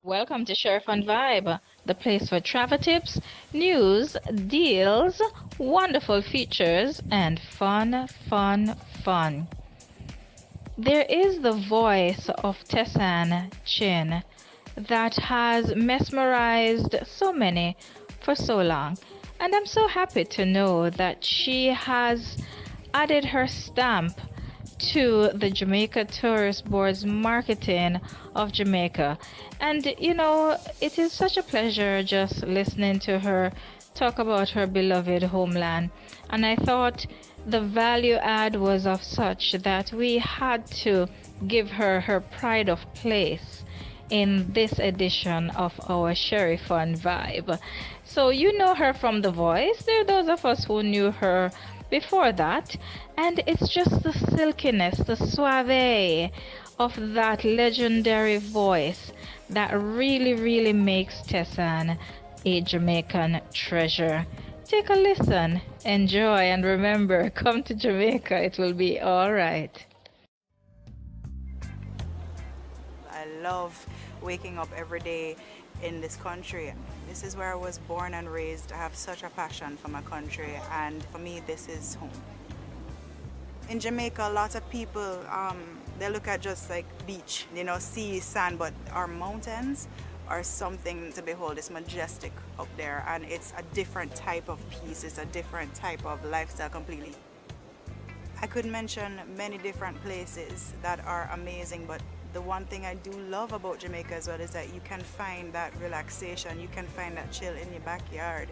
Welcome to Sheri-Fun Vibe, the place for travel tips, news, deals, wonderful features, and fun. There is the voice of Tessanne Chin that has mesmerized so many for so long, and I'm so happy to know that she has added her stamp to the Jamaica Tourist Board's marketing of Jamaica. And it is such a pleasure just listening to her talk about her beloved homeland. And I thought the value add was of such that we had to give her her pride of place in this edition of our Sheri-Fun Vibe. So you know her from The Voice. There are those of us who knew her before that, and it's just the silkiness, the suave of that legendary voice that really makes Tessanne a Jamaican treasure. Take a listen, enjoy, and remember, come to Jamaica, it will be all right. I love waking up every day in this country. This is where I was born and raised. I have such a passion for my country, and for me, this is home. In Jamaica, a lot of people, they look at just like beach, sea, sand, but our mountains are something to behold. It's majestic up there, and it's a different type of peace. It's a different type of lifestyle completely. I could mention many different places that are amazing, but the one thing I do love about Jamaica as well is that you can find that relaxation, you can find that chill in your backyard.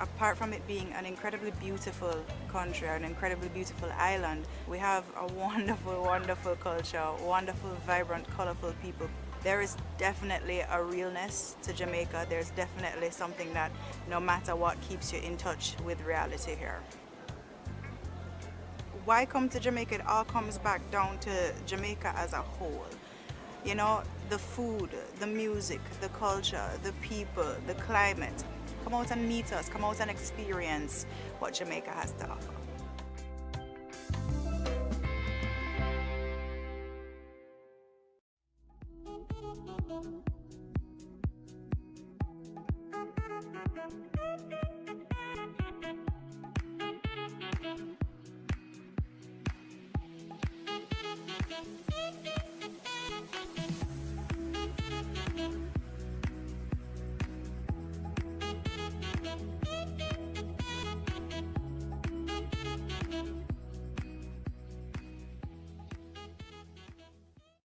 Apart from it being an incredibly beautiful country, an incredibly beautiful island, we have a wonderful culture, wonderful, vibrant, colorful people. There is definitely a realness to Jamaica. There's definitely something that no matter what keeps you in touch with reality here. Why come to Jamaica? It all comes back down to Jamaica as a whole. The food, the music, the culture, the people, the climate. Come out and meet us, come out and experience what Jamaica has to offer.